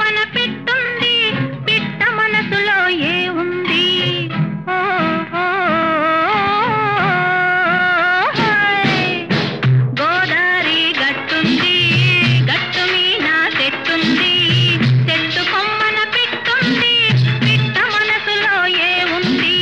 కొమ్మన పెట్టుంది పిట్ట మనసులో ఏముంది గోదారి గట్టుంది గట్టు మీన చెట్టుంది చెట్టు కొమ్మన పెట్టుంది పిట్ట మనసులో ఏముంది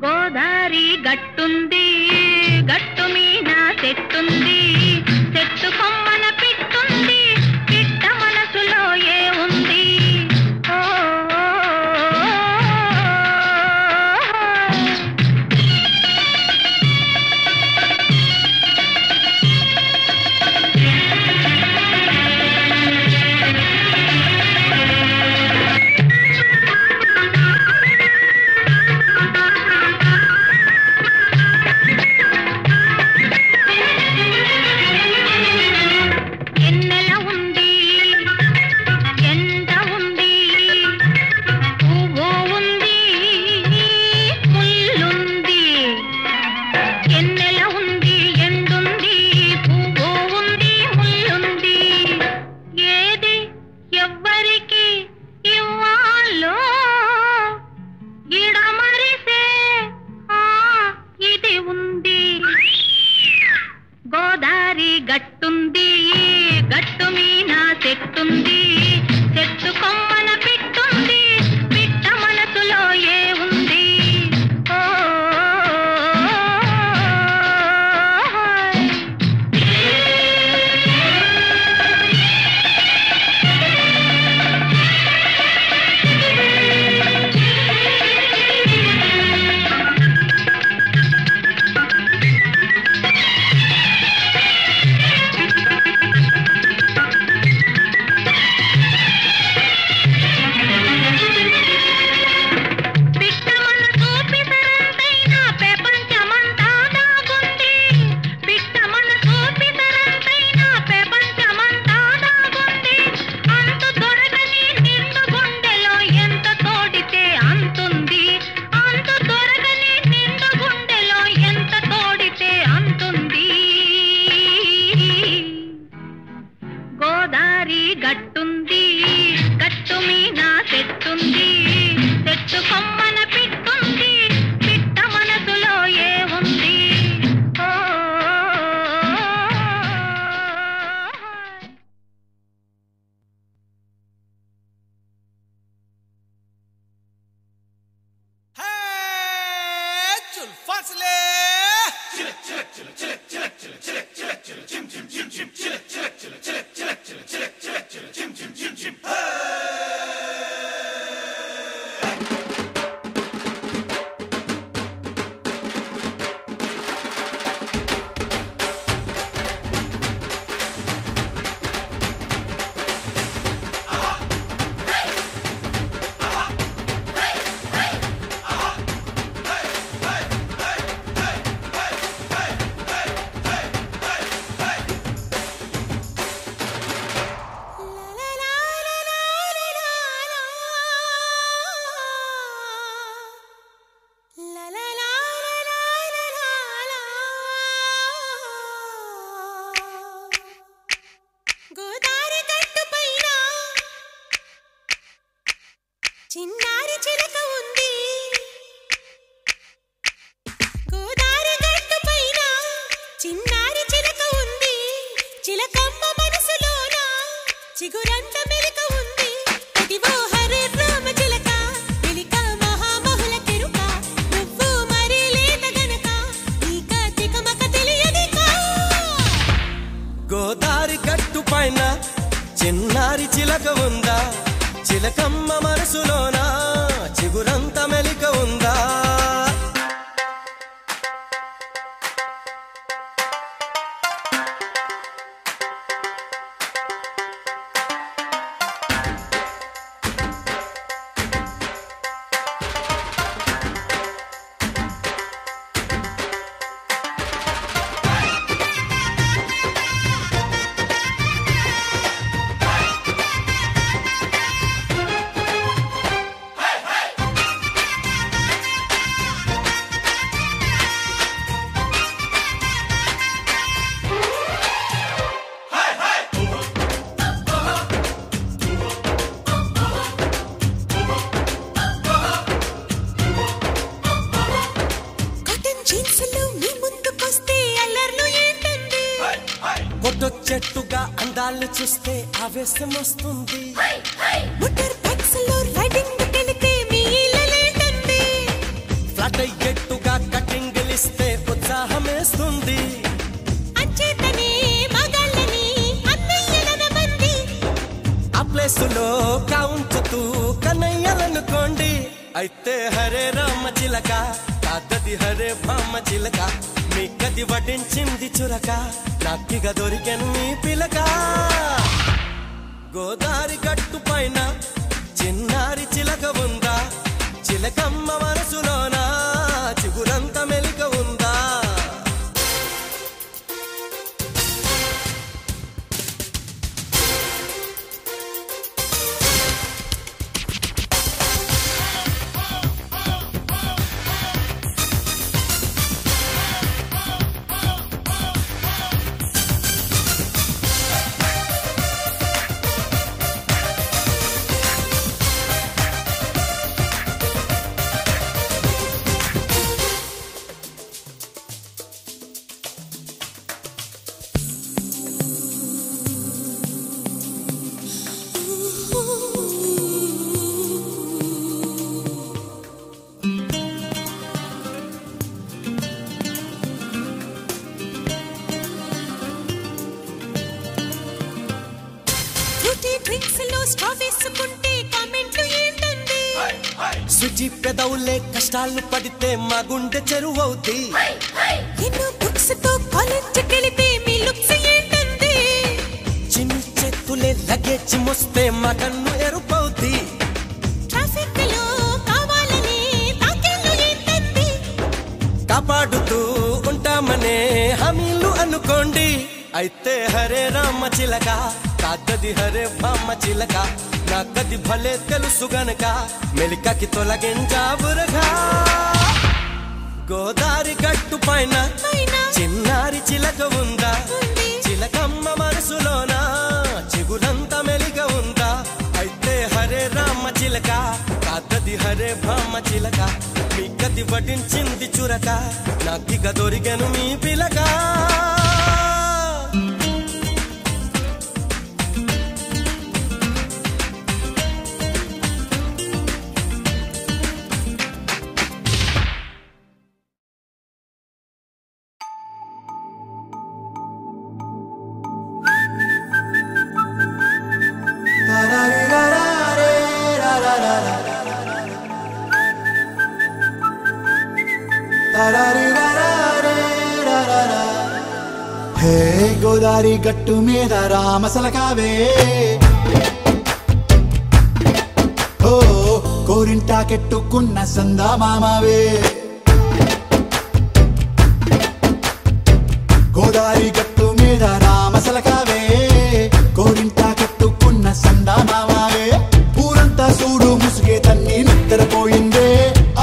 గోదారి గట్టుంది గట్టు మీన చెట్టుంది చెట్టు కొమ్మన పెట్టుంది పిట్ట మనసులో ఏముంది గోదారి గట్టుంది గట్టు మీన చెట్టుంది చెట్టు కొమ్మన పెట్టుంది పిట్ట మనసులో ఏముంది గోదారి గట్టుంది గట్టు మీన చెట్టుంది చెట్టు కొమ్మన పెట్టుంది పిట్ట మనసులో ఏముంది చిన్నారి చిలక ఉంది గోదారి గట్టు పైన చిన్నారి చిలక ఉంది చిలకమ్మ మనసులోన చిగురంత మెలిక ఉంది ఇదివో హరే రామ చిలక మెలిక మహామహుల కెరుక నువ్వు మరి లేత గనక ఈ పైన చిన్నారి చిలక ఉందా చిలకమ్మ మనసులోనా చిగురంత మెలిక ఉందా చెట్టుగా అందాలు చూస్తే ఆవేశం వస్తుంది మోటార్ బైక్స్ లో రైడింగ్ కెలితే మీలలేదండి ఫ్లాట్ అయ్యేట్టుగా కటింగ్ లిస్తే ఉత్సాహమేస్తుంది అంచేతనే మగాళ్ళని అన్నయ్యలన మంది ఆ ప్లేసులో కాంచుతూ కన్నయ్యలనుకోండి అయితే హరే రామ చిలక కాదది హరే భామ చిలక మీ గది వడ్డించింది చురక నాకిగా దొరికెను నీ పిలక గోదారి గట్టు పైన చిన్నారి చిలక ఉందా చిలకమ్మ మనసులోనా చిగురంత మెలిక ఉందా సుజీ పెదవులే కష్టాలు పడితే మా గుండె చెరువవుద్ది ఎన్నో బుక్స్ తో కాలేజ్ కెలితే మీ లుక్స్ ఏంటండి చిన్ని చేతులే లగేజ్ మోస్తే మా కన్ను ఎరుపవుద్ది ట్రాఫిక్ లో కావాలని తాకేళ్ళు ఏంటండి కాపాడుతూ ఉంటామనే హామీలు అనుకోండి అయితే హరే రామ చిలక కాదది హరే భామ చిలక నాకది భలే తెలుసు గనక మెలికకి తొలగించాబురగా గోదారి గట్టు పైన చిన్నారి చిలక ఉందా చిలకమ్మ మనసులోన చిగురంత మెలిక ఉందా అయితే హరే రామ చిలక కాదది హరే భామ చిలక మీ గది వడ్డించింది చురక నాకిగా దొరికెను మీ పిలక హే గోదారి గట్టు మీద రామసలకావే ఓ కోరింటా కెట్టుకున్న సందా మామావే గోదారి గట్టు మీద రామసలకావే కోరింటా కెట్టుకున్న సందా మామావే ఊరంతా చూడు ముసుగే తన్ని నిద్రపోయిందే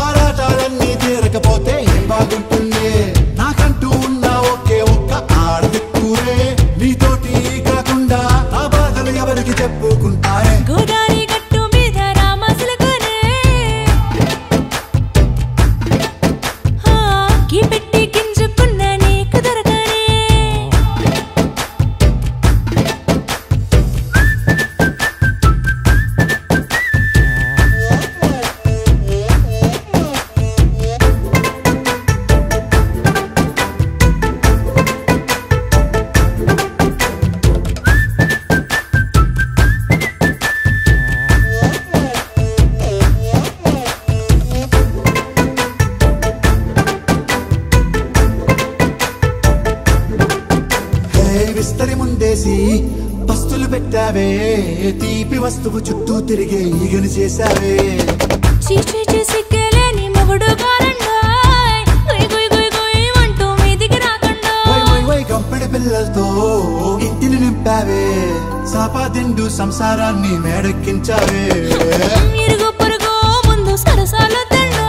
ఆరాటాలన్నీ తీరకపోతే ఏం బాగుంటుందే నాకంటూ ఉన్న ఒకే ఒక్క ఆడదిక్కురే నీతోటి కాకుండా నా బాధలు ఎవరికి చెప్పుకుంటారే గోదారి గట్టు మీద రామసలకనే కీ పెట్టి గింజుకున్న నీకు దొరకనే విస్తరి ముందేసి పస్తులు పెట్టావే తీపి వస్తువు చుట్టూ తిరిగే ఈగను చేశావే చీచీ చేసి కేలేని మొగుడు గారండాయ్ గుయ్ గుయ్ గుయ్ గుయ్ అంటూ మీదికి రాకుండా వై కంపెడి పిల్లలతో ఇంటిని నింపావే సాపాదిండు సంసారాన్ని మేడెక్కించావే ఇరుగు పొరుగు ముందు సరసాలు తిన్నా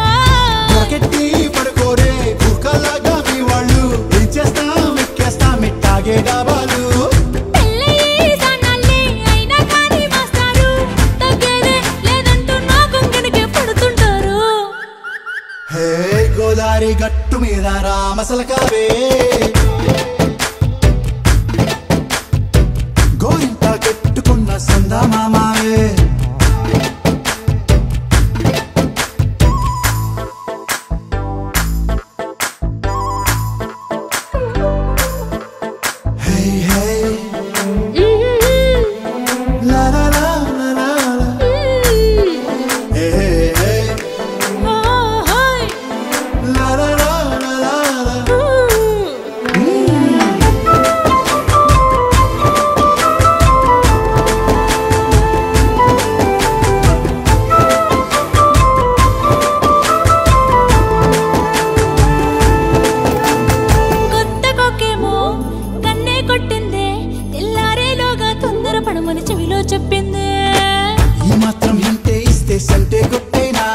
పకెట్టి పడుకోరే కుక్కలాగా మీ వాళ్ళు ఏం చేస్తాం ఎక్కేస్తాం ఇట్టాగే డాబాలు పెళ్ళయి సన్నాళ్ళే అయినా కానీ మాస్తారు తగ్గేదే లేదంటూ నా కొంగడికే పడుతుంటారు హే గోదారి గట్టు మీద రామసలకావే గోరింట కెట్టుకున్న సందమామావే Hey hey la la la la la la hey hey hey la la la la la la కొత్త కొక్కేమో కన్నే కొట్టిందే తెల్లారేలోగా తొందర పడమని చెవిలో చెప్పిందే ఈ మాత్రం ఇంటే ఇస్తే సంటే కొట్టేనా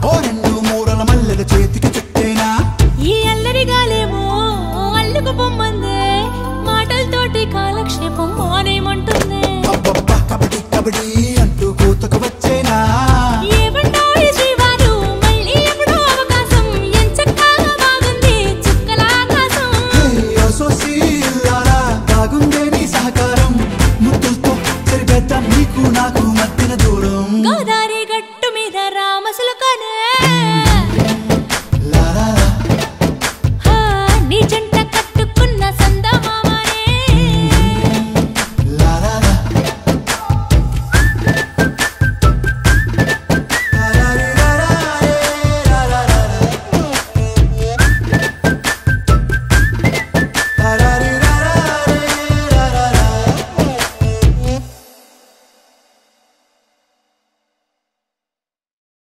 ఓ రెండు మూరల మల్లెల చేతికి చుట్టేనా ఈ అల్లరి గాలేమో అల్లుకు పొమ్మందే మాటలతోటి కాలక్షేపం మానేమంటుందే అబ్బబ్బా కబడ్డీ కబడ్డీ